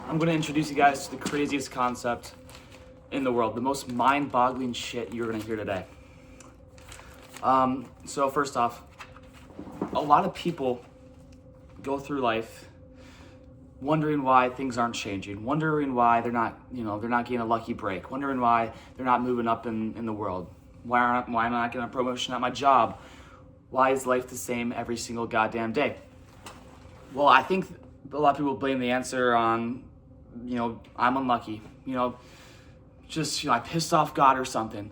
I'm going to introduce you guys to the craziest concept in the world, the most mind-boggling shit you're going to hear today. So first off, a lot of people go through life wondering why things aren't changing, wondering why they're not getting a lucky break, wondering why they're not moving up in the world, why am I not getting a promotion at my job, why is life the same every single goddamn day? Well, I think a lot of people blame the answer on, I'm unlucky, I pissed off God or something.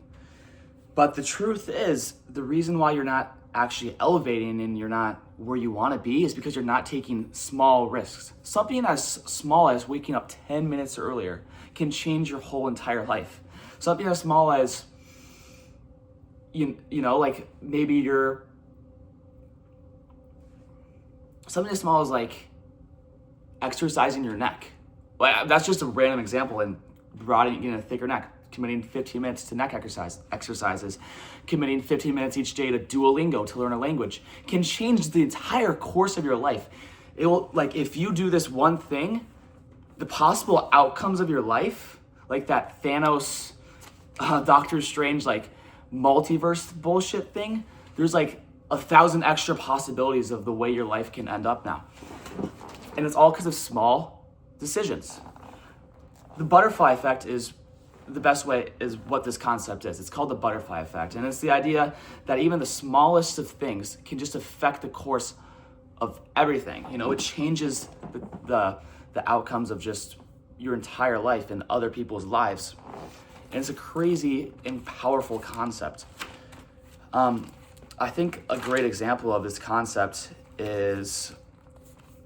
But the truth is, the reason why you're not actually elevating and you're not where you want to be is because you're not taking small risks. Something as small as waking up 10 minutes earlier can change your whole entire life. Something as small as, something as small as like exercising your neck. Like, that's just a random example, and getting a thicker neck. Committing 15 minutes to neck exercises, committing 15 minutes each day to Duolingo to learn a language can change the entire course of your life. It will, if you do this one thing, the possible outcomes of your life, like that Thanos, Doctor Strange, multiverse bullshit thing, there's 1,000 extra possibilities of the way your life can end up now. And it's all because of small decisions. The butterfly effect is the best way is what this concept is. It's called the butterfly effect. And it's the idea that even the smallest of things can just affect the course of everything. It changes the outcomes of just your entire life and other people's lives. And it's a crazy and powerful concept. I think a great example of this concept is,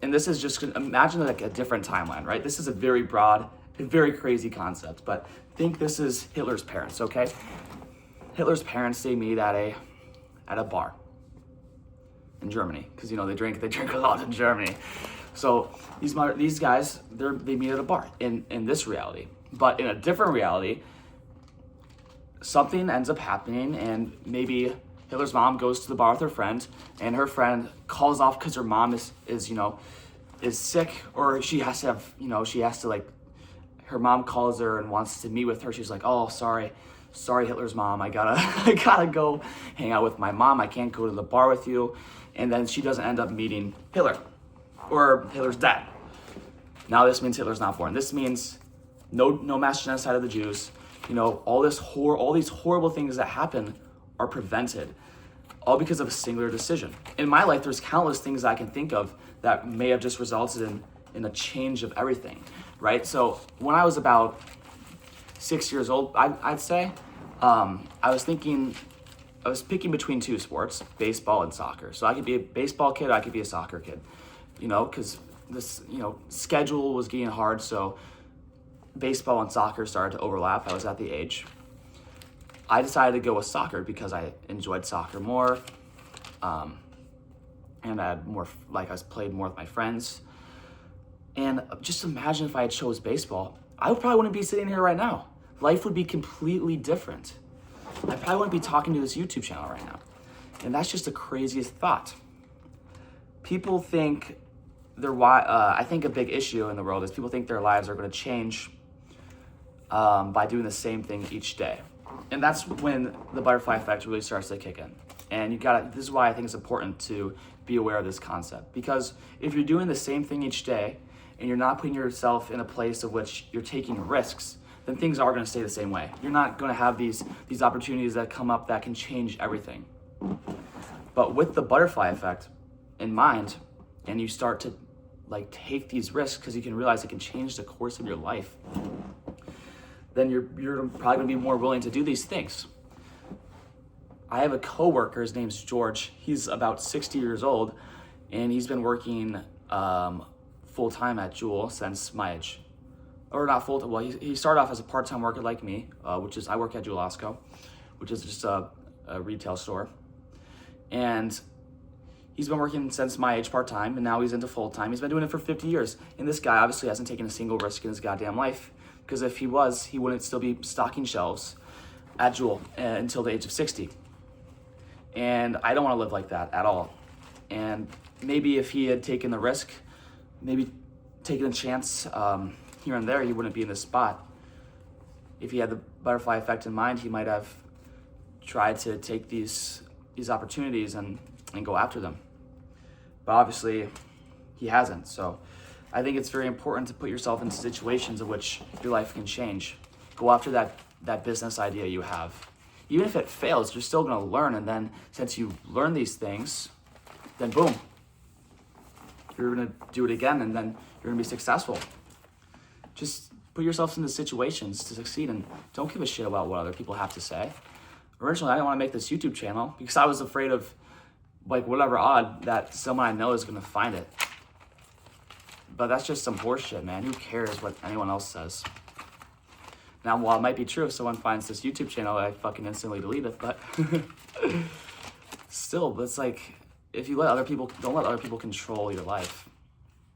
and this is just, imagine a different timeline, right? This is a very broad, very crazy concept, but think this is Hitler's parents, okay? Hitler's parents, they meet at a bar in Germany, because they drink a lot in Germany. So these guys, they meet at a bar in this reality. But in a different reality, something ends up happening, and maybe Hitler's mom goes to the bar with her friend, and her friend calls off because her mom is sick, or she has to her mom calls her and wants to meet with her. She's like, oh, sorry Hitler's mom, I gotta go hang out with my mom. I can't go to the bar with you. And then she doesn't end up meeting Hitler or Hitler's dad. Now this means Hitler's not born. This means no mass genocide of the Jews. All these horrible things that happen are prevented, all because of a singular decision. In my life, there's countless things I can think of that may have just resulted in a change of everything, right? So when I was about 6 years old, I'd say, I was picking between two sports, baseball and soccer. So I could be a baseball kid, I could be a soccer kid, because this, schedule was getting hard. So baseball and soccer started to overlap. I was at the age. I decided to go with soccer because I enjoyed soccer more. And I had more, I played more with my friends. And just imagine if I had chose baseball, I probably wouldn't be sitting here right now. Life would be completely different. I probably wouldn't be talking to this YouTube channel right now. And that's just the craziest thought. People think I think a big issue in the world is people think their lives are going to change by doing the same thing each day. And that's when the butterfly effect really starts to kick in. And this is why I think it's important to be aware of this concept. Because if you're doing the same thing each day, and you're not putting yourself in a place of which you're taking risks, then things are going to stay the same way. You're not going to have these opportunities that come up that can change everything. But with the butterfly effect in mind, and you start to take these risks because you can realize it can change the course of your life, then you're probably going to be more willing to do these things. I have a coworker, his name's George. He's about 60 years old, and he's been working full-time at Jewel since my age. Or not full-time, well, he started off as a part-time worker like me, which is, I work at Jewel, which is just a retail store. And he's been working since my age part-time, and now he's into full-time. He's been doing it for 50 years. And this guy obviously hasn't taken a single risk in his goddamn life, because if he was, he wouldn't still be stocking shelves at Jewel until the age of 60. And I don't want to live like that at all. And maybe if he had taken the risk, maybe taken a chance here and there, he wouldn't be in this spot. If he had the butterfly effect in mind, he might have tried to take these opportunities and go after them. But obviously, he hasn't. So I think it's very important to put yourself in situations in which your life can change. Go after that business idea you have. Even if it fails, you're still gonna learn, and then since you learn these things, then boom, you're gonna do it again, and then you're gonna be successful. Just put yourself into situations to succeed, and don't give a shit about what other people have to say. Originally, I didn't want to make this YouTube channel because I was afraid of, like, whatever odd that someone I know is gonna find it. But that's just some horseshit, man. Who cares what anyone else says? Now, while it might be true, if someone finds this YouTube channel, I fucking instantly delete it, but still, it's like, if you don't let other people control your life.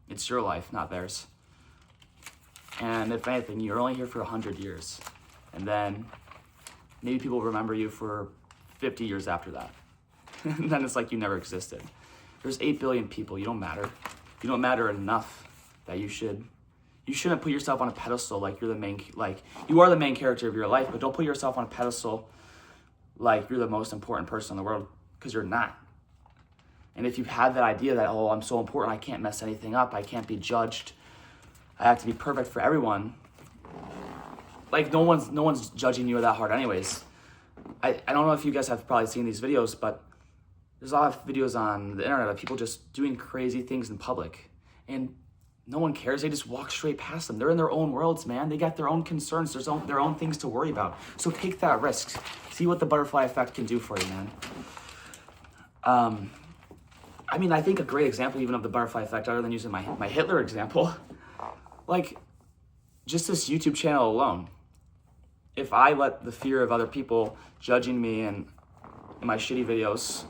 It's your life, not theirs. And if anything, you're only here for 100 years. And then maybe people remember you for 50 years after that. And then it's like you never existed. There's 8 billion people, you don't matter. You don't matter enough that you shouldn't put yourself on a pedestal like you're the main, like, you are the main character of your life, but don't put yourself on a pedestal like you're the most important person in the world, because you're not. And if you've had that idea that, oh, I'm so important, I can't mess anything up, I can't be judged, I have to be perfect for everyone, like, no one's judging you that hard anyways. I don't know if you guys have probably seen these videos, but there's a lot of videos on the internet of people just doing crazy things in public, and no one cares. They just walk straight past them. They're in their own worlds, man. They got their own concerns. Their own things to worry about. So take that risk. See what the butterfly effect can do for you, man. I mean, I think a great example even of the butterfly effect, other than using my Hitler example, like, just this YouTube channel alone. If I let the fear of other people judging me and in my shitty videos,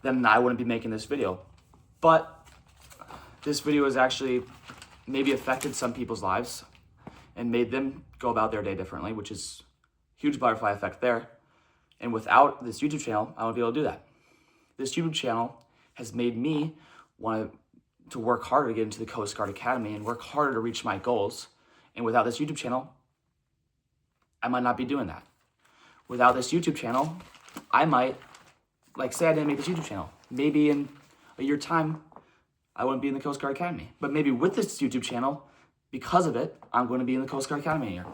then I wouldn't be making this video. But this video has actually maybe affected some people's lives and made them go about their day differently, which is huge butterfly effect there. And without this YouTube channel, I wouldn't be able to do that. This YouTube channel has made me want to work harder to get into the Coast Guard Academy and work harder to reach my goals. And without this YouTube channel, I might not be doing that. Without this YouTube channel, I might, like, say I didn't make this YouTube channel. Maybe in a year's time, I wouldn't be in the Coast Guard Academy. But maybe with this YouTube channel, because of it, I'm going to be in the Coast Guard Academy here.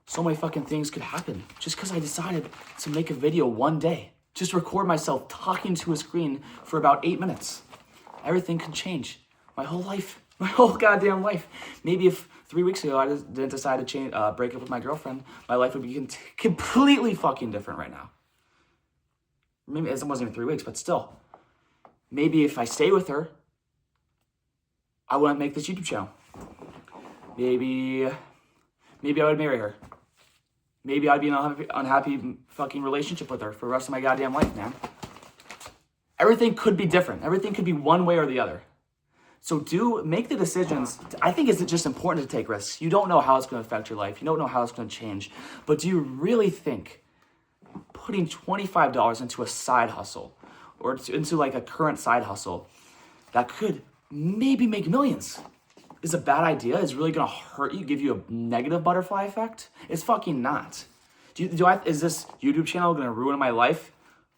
So many fucking things could happen just because I decided to make a video one day. Just record myself talking to a screen for about 8 minutes. Everything could change. My whole life. My whole goddamn life. Maybe if 3 weeks ago I didn't decide to break up with my girlfriend, my life would be completely fucking different right now. Maybe it wasn't even 3 weeks, but still. Maybe if I stay with her, I wouldn't make this YouTube channel. Maybe I would marry her. Maybe I'd be in an unhappy fucking relationship with her for the rest of my goddamn life, man. Everything could be different. Everything could be one way or the other. So make the decisions. I think it's just important to take risks. You don't know how it's going to affect your life. You don't know how it's going to change. But do you really think putting $25 into a side hustle or into like a current side hustle that could maybe make millions is a bad idea? Is really gonna hurt you, give you a negative butterfly effect? It's fucking not. Is this YouTube channel gonna ruin my life?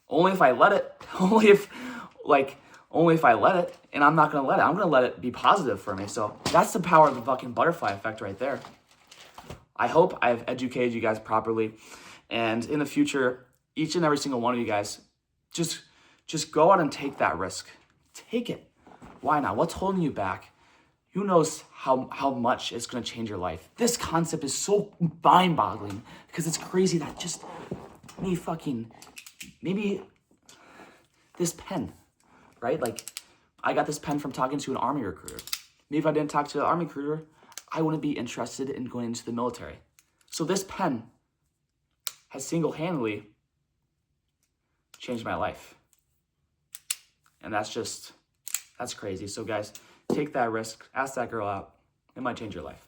Only if I let it. Only if I let it, and I'm not gonna let it. I'm gonna let it be positive for me. So that's the power of the fucking butterfly effect right there. I hope I've educated you guys properly, and in the future, each and every single one of you guys, just go out and take that risk. Take it. Why not? What's holding you back? Who knows how much it's going to change your life? This concept is so mind-boggling because it's crazy that just maybe this pen, right? Like, I got this pen from talking to an Army recruiter. Maybe if I didn't talk to the Army recruiter, I wouldn't be interested in going into the military. So this pen has single-handedly changed my life. And that's crazy. So guys, take that risk. Ask that girl out. It might change your life.